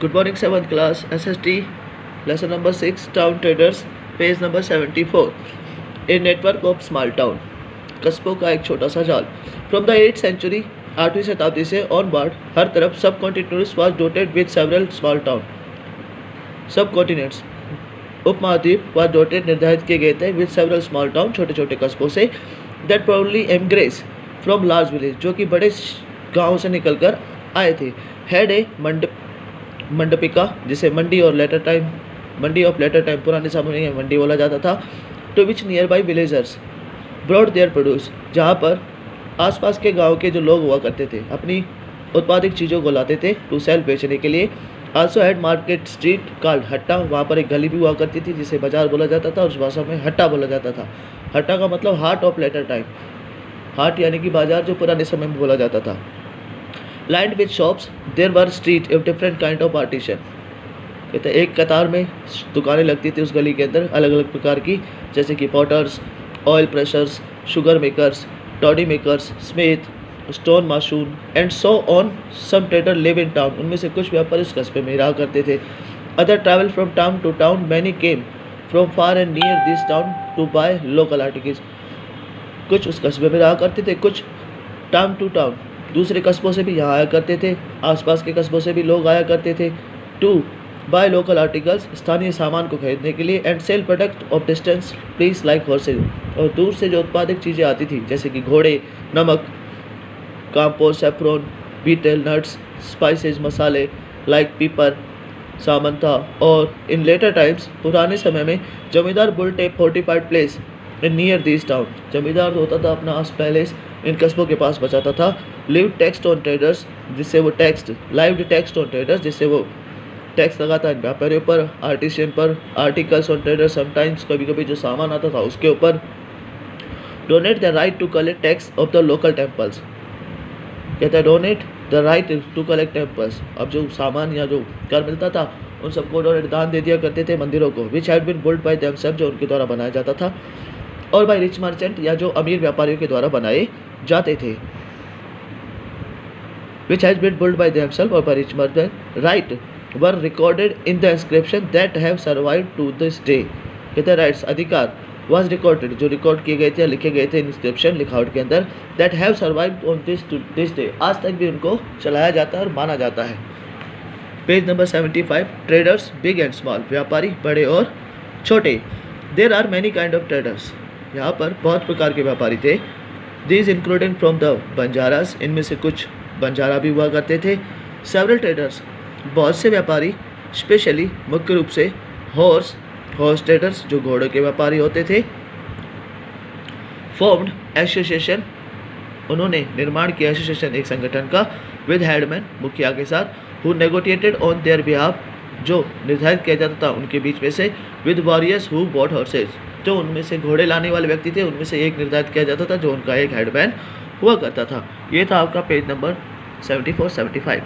Good morning, 7th class SST, lesson number 6, Town Traders, page number 74. A network of small town, कस्बों का एक छोटा सा जाल. फ्रॉम द 8th century, 8वीं शताब्दी से ऑनवर्ड, हर तरफ सब continents was डोटेड with several small town. सब कॉन्टिनेंट्स उपमहाद्वीप वाज डोटेड निर्धारित किए गए थे विद सेवरल स्मॉल टाउन, छोटे छोटे कस्बों से, that probably emigrates from large village, जो कि बड़े गाँव से निकल कर आए थे. हैड ए मंडपिका, जिसे मंडी और लेटर टाइम, मंडी ऑफ लेटर टाइम, पुराने समय में मंडी बोला जाता था. To which nearby villagers brought their produce, जहाँ पर आसपास के गांव के जो लोग हुआ करते थे अपनी उत्पादित चीज़ों को लाते थे टू सेल, बेचने के लिए. Also had market street called hatta, वहाँ पर एक गली भी हुआ करती थी जिसे बाजार बोला जाता था, और उस भाषा में हट्टा बोला जाता था. हट्टा का मतलब heart of later time, heart यानी कि बाजार जो पुराने समय में बोला जाता था. Lined with shops, there were street of different kind of partition, कहते एक कतार में दुकानें लगती थी उस गली के अंदर अलग अलग प्रकार की, जैसे कि potters, oil pressers, sugar makers, toddy makers, smith, stone mason and so on. Some trader live in town, उनमें से कुछ व्यापारी इस कस्बे में रहा करते थे. Other travel from town to town, many came from far and near this town to buy local articles. कुछ उस कस्बे में रहा करते थे, कुछ टाउन टू टाउन दूसरे कस्बों से भी यहाँ आया करते थे, आसपास के कस्बों से भी लोग आया करते थे. टू बाय लोकल आर्टिकल्स, स्थानीय सामान को खरीदने के लिए. And sell product of distant places like horses, और दूर से जो उत्पादक चीज़ें आती थी जैसे कि घोड़े, नमक, compost, saffron, beetle, nuts, spices, मसाले लाइक पीपर, सामान था. और इन लेटर टाइम्स, पुराने समय में, zamindar built a fortified place in near this town, जमींदार होता था अपना पैलेस इन कस्बों के पास बचाता था. लिव टैक्स ऑन ट्रेडर्स, जिससे वो tax, live tax on traders, जिससे वो टैक्स लगाता है व्यापारियों पर, आर्टिशियन पर, आर्टिकल्स ऑन ट्रेडर्स, समटाइम्स कभी कभी जो सामान आता था उसके ऊपर. Donate the right to collect tax of the local temples, कहता है donate the right to collect temples, अब जो सामान या जो कर मिलता था उन सबको डोनेट, दान दे दिया करते थे मंदिरों को. Which had been built by themselves, जो उनके द्वारा बनाया जाता था, और बाय रिच मर्चेंट, या जो अमीर व्यापारियों के द्वारा बनाए जाते थे. Which has been built by themselves or by rich merchant, right were recorded in the inscription that have survived to this day, कहते राइट्स, अधिकार, वाज रिकॉर्डेड, जो रिकॉर्ड किए गए थे, लिखे गए थे इंस्क्रिप्शन, लिखावट के अंदर, that have survived on this day, आज तक भी उनको चलाया जाता है और माना जाता है. Page number 75. Traders big and small, व्यापारी बड़े और छोटे. There are many kind of traders, यहाँ पर बहुत प्रकार के व्यापारी थे. These including from the Banjaras, इनमें से कुछ बंजारा भी हुआ करते थे. सेवरल ट्रेडर्स, बहुत से व्यापारी. स्पेशली, मुख्य रूप से, हॉर्स ट्रेडर्स, जो घोड़ों के व्यापारी होते थे. फॉर्म्ड एसोसिएशन, उन्होंने निर्माण किया एसोसिएशन, एक संगठन का, विद हेडमैन, मुखिया के साथ, हु नेगोटिएटेड ऑन देयर बिहाफ, जो निर्धारित किया जाता था उनके बीच में से, with warriors who bought horse's, जो उनमें से घोड़े लाने वाले व्यक्ति थे उनमें से एक निर्धारित किया जाता था जो उनका एक हेडमैन हुआ करता था. ये था आपका पेज नंबर 74-75.